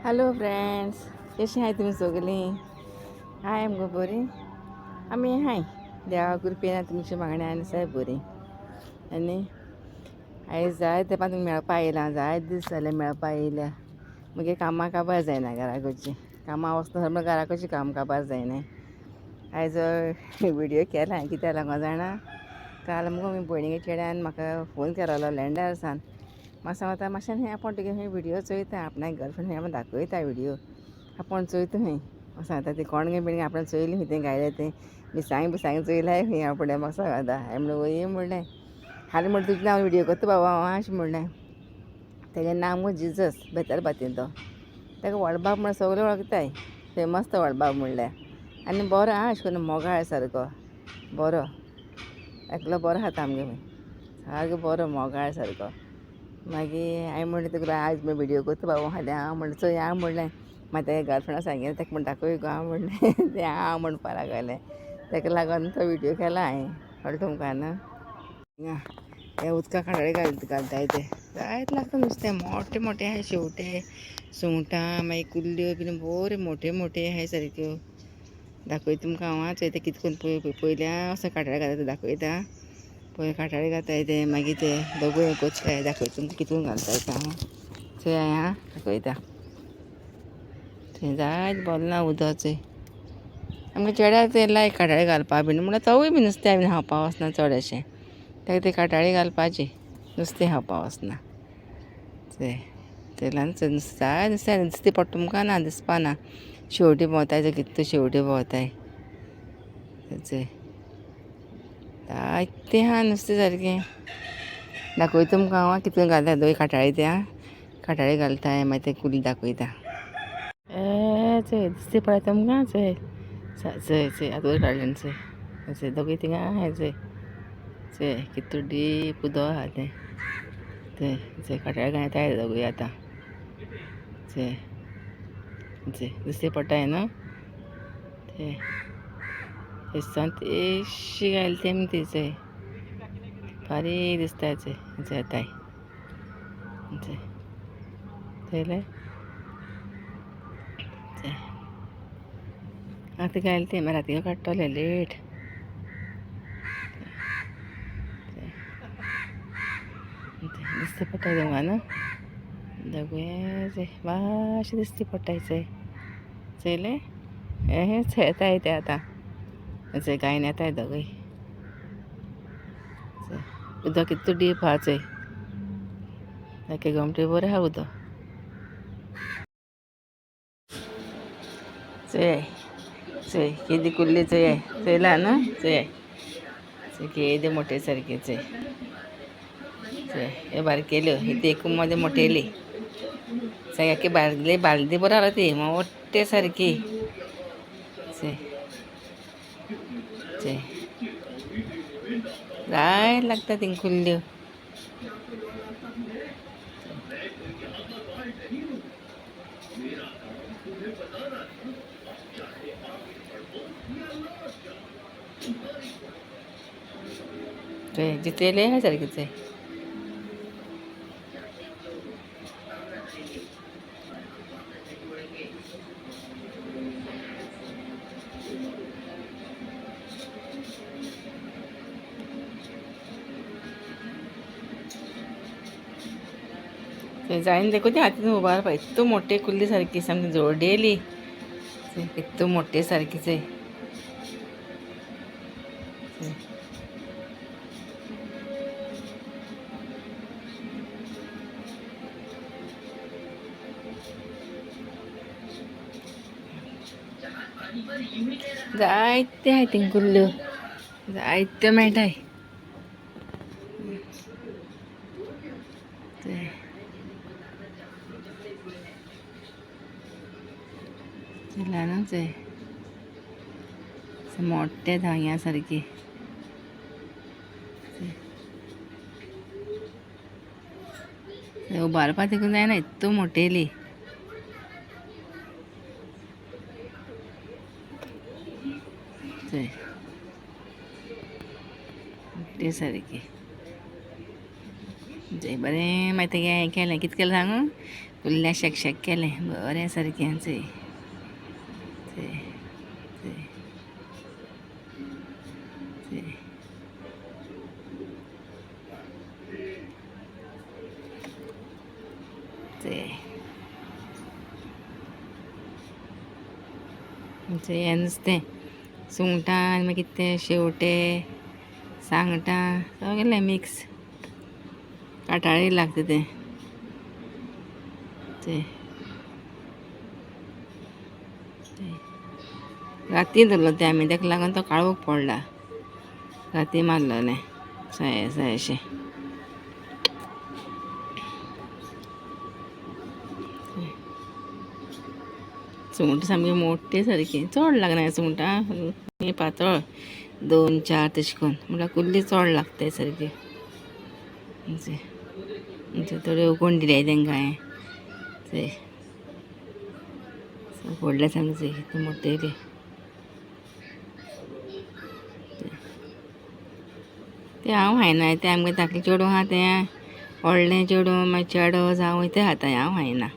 Hello friends, कशी हाय तुम्ही सगळीं? हाय आमगो बरी. आमी हाय देवा कृपेन तुमची मागण्या आनी साय बरी. आनी आयज जाय तेंपान तुमी मेळपा येयलां. जायत दीस जाले मेळपा येयल्या. मुगे कामां काबार जायना घरा कडची. कामां वचना समज घरा कडची काम काबार जायनाय. आयज विडियो केला कित्याक लागोन जाणा, काल मुगो मुगे भयणीगे चेड्यान म्हाका फोन केलोलो लँडार म्हाका सांगता मातशें हें आपूण तुगे खंय विडियो चोयता, आपणागे गर्लफ्रेंड खंय दाखयता विडियो आपूण चोयता खंय सांगता. ती कोणगे बिणगे आपणें चोयलें खंय तें घायलें तें मिरसांगे चोयलाय खंय आपणें म्हाका सांगता. हांवें म्हणलें वय म्हणलें हालीं म्हणलें तुजें हांव विडियो करता बाबा हांव अशें म्हणलें. तेजें नांव मुगो जिजस बेतालबातीन तो. तेका व्हडबाब म्हण सगळे वळखताय. फेमस तो व्हडबाब म्हणल्यार. आनी बरो आहा अशें करून मोगाळ सारको बरो. एकलो बरो आहा आमगे सारको बरो मोगाळ सारको. मागीर हांवें म्हणलें तुका आयज विडियो करता बाबा फाल्यां हांव म्हणलें चोय हांव म्हणलें. मागीर तेगे गर्लफ्रेंडा सांगलें तेका म्हण दाखय गो हांव म्हणलें. तें हांव म्हणपा लागलें. तेका लागोन तो विडियो केला हांवें. कळ्ळें तुमकां न्हू. हे उदका काटाळी घालताय ते जायत लागता नुस्तें. मोठे मोठे आहाय शेवटे, सुंगटां, मागीर कुल्ल्यो बीन बऱ्यो मोठ्यो मोठ्यो आहाय सारक्यो. दाखयता तुमकां हांव चोय तें कितें करून पयल्या असो काटाळी घालता तें दाखयता. पळय काटाळी घालताय ते मागीर ते दोगूय कोचताय. दाखयता तुमकां कितून घालताय तें हांव चोय हांवें दाखयता. थंय जायत बोल्लां उदक चोय. आमगे चेड्याक तें लायक काटाळी घालपा बीन म्हणल्यार तोवूय बीन नुस्तें बीन खावपा वचना चड अशें. तेका ती काटाळी घालपाची नुस्तें खावपा वचना. तेलान नुस्तें जाय नुस्तें दिसती पडटा तुमकां ना दिसपा ना. शेवटी भोंवताय चोय कितल्यो शेवट्यो भोंवताय चोय. जायतें आहा नुस्तें सारकें. दाखयता तुमकां हांव कितून घालता दोय काटाळी त्या काटाळी घालताय मागीर तें कुल्ली दाखयता. चोय दिसती पळय तुमकां चोय चोय चोय आतां वयर काडलें चोय चोय दोगूय थिंगां आहाय चोय. चोय कितू डीप उदक आहा तें थंय चोय काटाळी घालताय दोगूय आतां चोय चोय दिसती पडटाय न्हू. थंयसान तेजशी घायली तेमी ती चोय बारीक दिसताय चोय येताय चोय चोयलें चोय आतां घायली तेमी रातीं काडटलें लेट. दिसती पडटाय तुमकां न्हू दोगूय चोय मातशें दिसती पडटाय चोय चोयलें. चोय येताय ते आतां चोय गायन येताय दोगूय. उदक कितू डीप आहा चोय सारकें घोमटे बरें आहा उदक चोय चोय केदी कुल्ली चोय चोयलां न्हू. चोय चोय केदी मोटे सारकी चोय चोय ह्यो बारकेल्यो ती एक मदें मोटेली सारकी बालदी बरी आहा ती मोठे सारकी चोय चोय जायत लागता थिंगां कुल्ल्यो. चोय जितेली आहाय सारकी चोय. थंय जायन देखून ती हातीन उबार पळय कितू मोटे कुल्ली सारकी सामकी जोड्डेली कितू मोटे सारकी चोय. जायत्यो आहाय थिंगां कुल्ल्यो जायत्यो मेळटाय. ल्हान चोय मोठे धांग्या सारकी उबारपा देखून जायना इतू मोटेली चोय मोटे सारकी चोय बरें. मागीर तेगे हें केलें कितें केलें सांग कुल्ल्या शेक केलें बरें सारकें चोय चोय चोय चोय चोय चोय हें नुस्तें सुंगटां आनी मागीर कितें तें शेवटे सांगटां सगळें मिक्स काटाळी लागता तें चोय राती धरलो तें आमी ताका लागून तो काळोख पडला राती मारलोलें साय अशें सुंगटां सामकी मोठी सारकी चड लागना सुंगटां पातळ 2-4 तशें करून म्हणल्यार कुल्ली चड लागताय सारकी थोड्यो उकोण दिल्याय तेंकां हांवें व्हडले सामकी चोय मोठे ते हांव खायना तें आमगे धाकलें चेडूं आहा तें व्हडलें चेडूं मागीर चेडो जावं तें खाता हांव खायना